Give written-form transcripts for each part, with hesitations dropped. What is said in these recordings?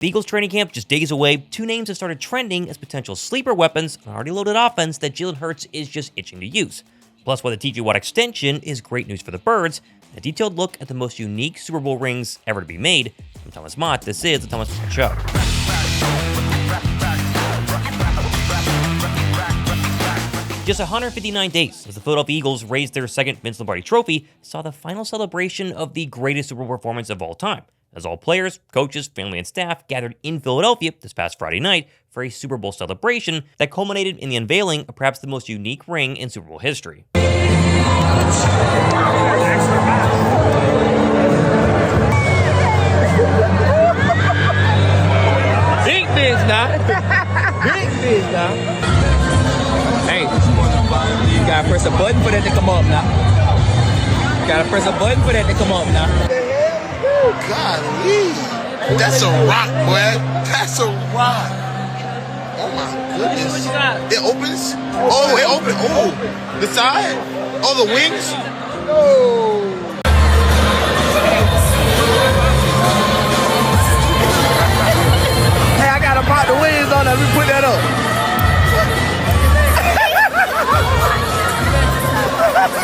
The Eagles training camp just days away, two names have started trending as potential sleeper weapons on an already loaded offense that Jalen Hurts is just itching to use. Plus, while the TJ Watt extension is great news for the Birds, a detailed look at the most unique Super Bowl rings ever to be made. I'm Thomas Mott, this is the Thomas Mott Show. Just 159 days as the Philadelphia Eagles raised their second Vince Lombardi trophy saw the final celebration of the greatest Super Bowl performance of all time, as all players, coaches, family, and staff gathered in Philadelphia this past Friday night for a Super Bowl celebration that culminated in the unveiling of perhaps the most unique ring in Super Bowl history. Big biz now. Big biz now. Hey, you gotta press a button for that to come up now. You gotta press a button for that to come up now. Golly. That's a rock, boy. That's a rock. Oh my goodness. It opens? Oh, it opens. Oh, the side? Oh, the wings? Oh. Hey, I gotta pop the wings on that. Let me put that up.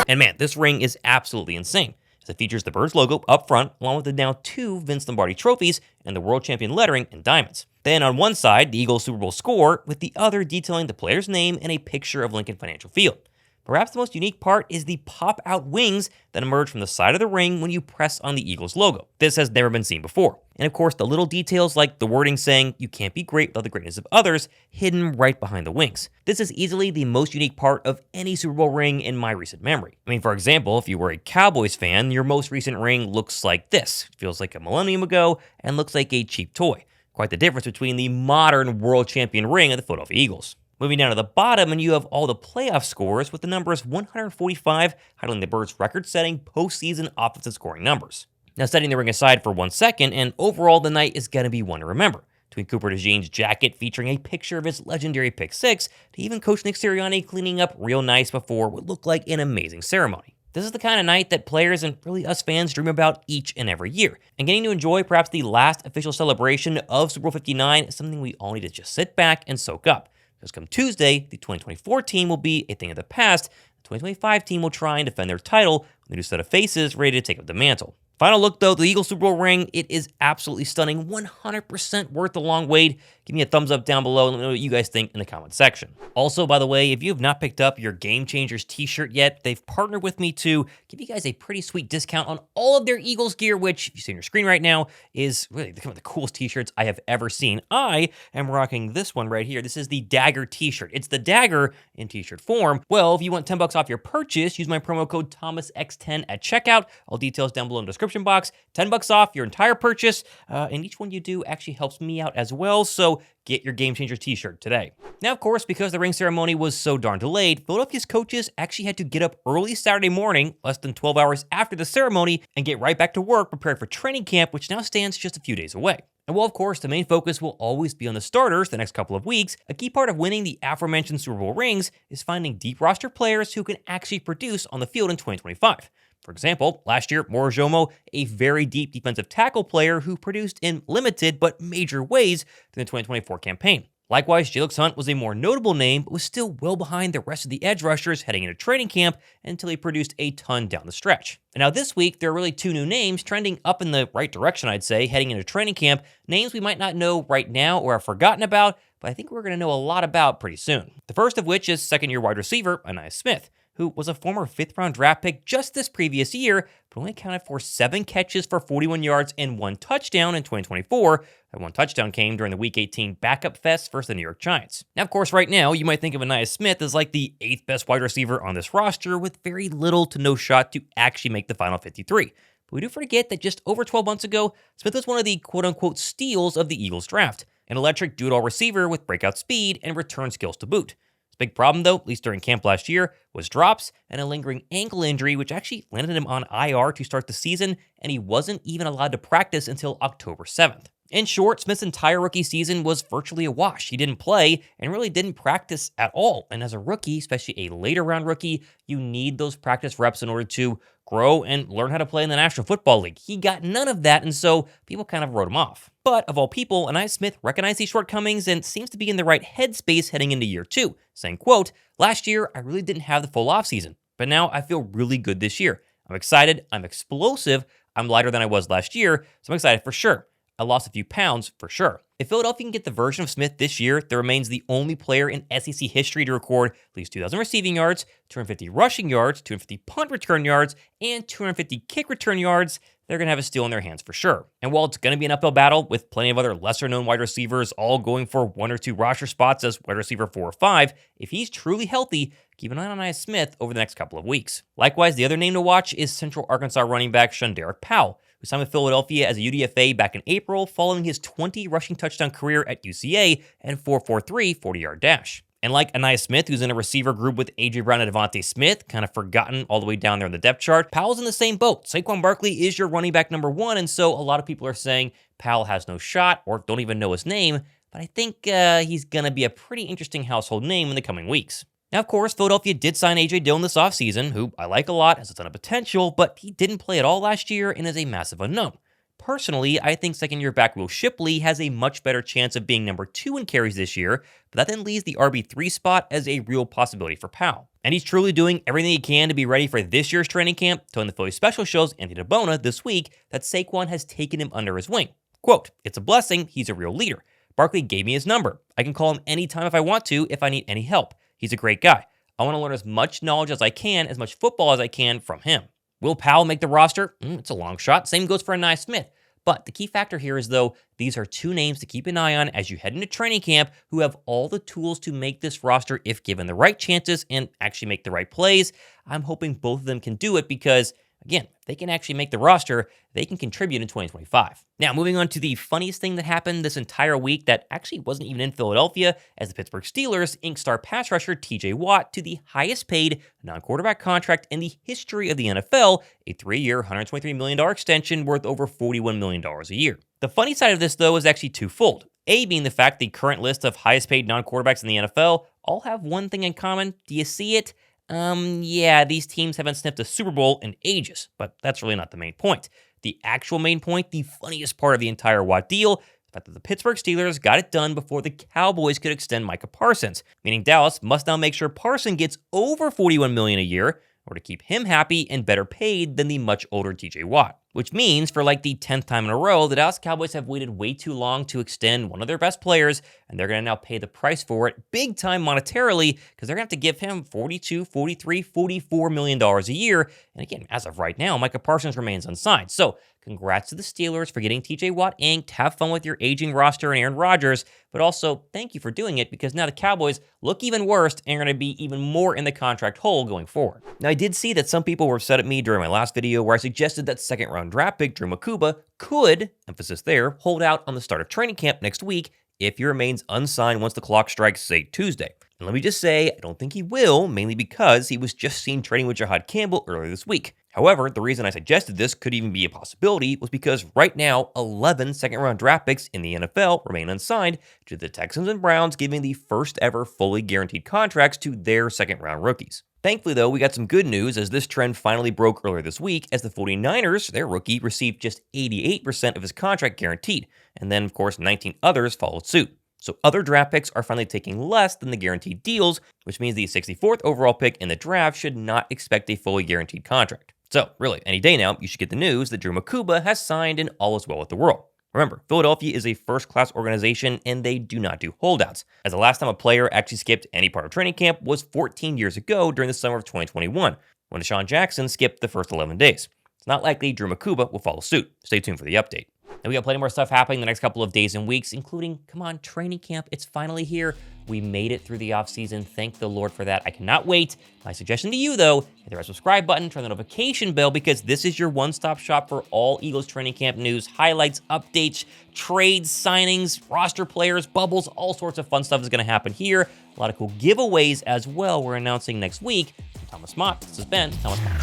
And man, this ring is absolutely insane, as it features the Birds logo up front, along with the now two Vince Lombardi trophies and the world champion lettering in diamonds. Then on one side, the Eagles Super Bowl score, with the other detailing the player's name and a picture of Lincoln Financial Field. Perhaps the most unique part is the pop-out wings that emerge from the side of the ring when you press on the Eagles logo. This has never been seen before. And of course, the little details like the wording saying, "You can't be great without the greatness of others," hidden right behind the wings. This is easily the most unique part of any Super Bowl ring in my recent memory. I mean, for example, if you were a Cowboys fan, your most recent ring looks like this. It feels like a millennium ago and looks like a cheap toy. Quite the difference between the modern world champion ring of the Philadelphia Eagles. Moving down to the bottom, and you have all the playoff scores with the numbers 145 highlighting the Birds' record-setting postseason offensive scoring numbers. Now, setting the ring aside for 1 second, and overall the night is going to be one to remember. Between Cooper DeJean's jacket featuring a picture of his legendary pick six, to even Coach Nick Sirianni cleaning up real nice before what looked like an amazing ceremony. This is the kind of night that players and really us fans dream about each and every year. And getting to enjoy perhaps the last official celebration of Super Bowl 59 is something we all need to just sit back and soak up. Because come Tuesday, the 2024 team will be a thing of the past. The 2025 team will try and defend their title with a new set of faces ready to take up the mantle. Final look, though, the Eagles Super Bowl ring, it is absolutely stunning, 100% worth the long wait. Give me a thumbs up down below and let me know what you guys think in the comment section. Also, by the way, if you have not picked up your Game Changers t-shirt yet, they've partnered with me to give you guys a pretty sweet discount on all of their Eagles gear, which, if you see on your screen right now, is really some of the coolest t-shirts I have ever seen. I am rocking this one right here. This is the Dagger t-shirt. It's the Dagger in t-shirt form. Well, if you want $10 off your purchase, use my promo code ThomasX10 at checkout. All details down below in the description box. $10 off your entire purchase, and each one you do actually helps me out as well, so get your Game Changer t-shirt today. Now, of course, because the ring ceremony was so darn delayed, Philadelphia's coaches actually had to get up early Saturday morning, less than 12 hours after the ceremony, and get right back to work prepared for training camp, which now stands just a few days away. And while, of course, the main focus will always be on the starters the next couple of weeks, a key part of winning the aforementioned Super Bowl rings is finding deep roster players who can actually produce on the field in 2025. For example, last year, Morojomo, a very deep defensive tackle player who produced in limited but major ways in the 2024 campaign. Likewise, Jalen Hunt was a more notable name, but was still well behind the rest of the edge rushers heading into training camp until he produced a ton down the stretch. And now this week, there are really two new names trending up in the right direction, I'd say, heading into training camp. Names we might not know right now or have forgotten about, but I think we're going to know a lot about pretty soon. The first of which is second-year wide receiver Ainias Smith, who was a former 5th-round draft pick just this previous year, but only accounted for 7 catches for 41 yards and 1 touchdown in 2024. That 1 touchdown came during the Week 18 backup fest versus the New York Giants. Now, of course, right now, you might think of Ainias Smith as like the 8th best wide receiver on this roster with very little to no shot to actually make the final 53. But we do forget that just over 12 months ago, Smith was one of the quote-unquote steals of the Eagles draft, an electric do-it-all receiver with breakout speed and return skills to boot. Big problem, though, at least during camp last year, was drops and a lingering ankle injury, which actually landed him on IR to start the season, and he wasn't even allowed to practice until October 7th. In short, Smith's entire rookie season was virtually a wash. He didn't play and really didn't practice at all. And as a rookie, especially a later round rookie, you need those practice reps in order to grow and learn how to play in the National Football League. He got none of that, and so people kind of wrote him off. But of all people, Ainias Smith recognized these shortcomings and seems to be in the right headspace heading into year 2, saying, quote, "Last year, I really didn't have the full offseason, but now I feel really good this year. I'm excited, I'm explosive, I'm lighter than I was last year, so I'm excited for sure. I lost a few pounds for sure." If Philadelphia can get the version of Smith this year that remains the only player in SEC history to record at least 2,000 receiving yards, 250 rushing yards, 250 punt return yards, and 250 kick return yards, they're going to have a steal in their hands for sure. And while it's going to be an uphill battle with plenty of other lesser-known wide receivers all going for 1 or 2 roster spots as wide receiver 4 or 5, if he's truly healthy, keep an eye on Ainias Smith over the next couple of weeks. Likewise, the other name to watch is Central Arkansas running back Shun Powell, who signed with Philadelphia as a UDFA back in April following his 20 rushing touchdown career at UCA and 4.43 40-yard dash. And like Ainias Smith, who's in a receiver group with A.J. Brown and Devontae Smith, kind of forgotten all the way down there in the depth chart, Powell's in the same boat. Saquon Barkley is your running back number 1, and so a lot of people are saying Powell has no shot or don't even know his name, but I think he's going to be a pretty interesting household name in the coming weeks. Now, of course, Philadelphia did sign A.J. Dillon this offseason, who I like a lot, has a ton of potential, but he didn't play at all last year and is a massive unknown. Personally, I think second-year back Will Shipley has a much better chance of being number 2 in carries this year, but that then leaves the RB3 spot as a real possibility for Powell. And he's truly doing everything he can to be ready for this year's training camp, telling the Philly Special Show's Anthony DeBona this week that Saquon has taken him under his wing. Quote, "It's a blessing, he's a real leader. Barkley gave me his number. I can call him anytime if I want to, if I need any help. He's a great guy. I want to learn as much knowledge as I can, as much football as I can from him." Will Powell make the roster? It's a long shot. Same goes for Ainias Smith. But the key factor here is, though, these are 2 names to keep an eye on as you head into training camp who have all the tools to make this roster if given the right chances and actually make the right plays. I'm hoping both of them can do it because, again, if they can actually make the roster, they can contribute in 2025. Now, moving on to the funniest thing that happened this entire week that actually wasn't even in Philadelphia, as the Pittsburgh Steelers inked star pass rusher TJ Watt to the highest paid non-quarterback contract in the history of the NFL, a 3-year, $123 million extension worth over $41 million a year. The funny side of this, though, is actually twofold. A being the fact the current list of highest paid non-quarterbacks in the NFL all have one thing in common. Do you see it? Yeah, these teams haven't sniffed a Super Bowl in ages, but that's really not the main point. The actual main point, the funniest part of the entire Watt deal, the fact that the Pittsburgh Steelers got it done before the Cowboys could extend Micah Parsons, meaning Dallas must now make sure Parsons gets over $41 million a year or to keep him happy and better paid than the much older TJ Watt. Which means, for like the 10th time in a row, the Dallas Cowboys have waited way too long to extend one of their best players, and they're going to now pay the price for it big time monetarily because they're going to have to give him $42, $43, $44 million a year. And again, as of right now, Micah Parsons remains unsigned. So congrats to the Steelers for getting TJ Watt inked. Have fun with your aging roster and Aaron Rodgers, but also thank you for doing it because now the Cowboys look even worse and are going to be even more in the contract hole going forward. Now, I did see that some people were upset at me during my last video where I suggested that second-round draft pick Drew Mukuba could, emphasis there, hold out on the start of training camp next week if he remains unsigned once the clock strikes, say, Tuesday. And let me just say, I don't think he will, mainly because he was just seen training with Jahad Campbell earlier this week. However, the reason I suggested this could even be a possibility was because right now, 11 second-round draft picks in the NFL remain unsigned due to the Texans and Browns giving the first ever fully guaranteed contracts to their second-round rookies. Thankfully, though, we got some good news as this trend finally broke earlier this week as the 49ers, their rookie, received just 88% of his contract guaranteed, and then, of course, 19 others followed suit. So other draft picks are finally taking less than the guaranteed deals, which means the 64th overall pick in the draft should not expect a fully guaranteed contract. So, really, any day now, you should get the news that Drew Mukuba has signed and all is well with the world. Remember, Philadelphia is a first-class organization and they do not do holdouts, as the last time a player actually skipped any part of training camp was 14 years ago during the summer of 2021, when Deshaun Jackson skipped the first 11 days. It's not likely Drew Mukuba will follow suit. Stay tuned for the update. And we got plenty more stuff happening the next couple of days and weeks, including, come on, training camp. It's finally here. We made it through the offseason. Thank the Lord for that. I cannot wait. My suggestion to you, though, hit the red subscribe button, turn the notification bell, because this is your one-stop shop for all Eagles training camp news, highlights, updates, trades, signings, roster players, bubbles, all sorts of fun stuff is going to happen here. A lot of cool giveaways as well we're announcing next week. I'm Thomas Mott. This has been Thomas Mott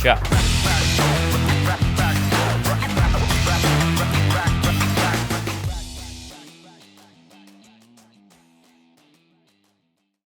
Show.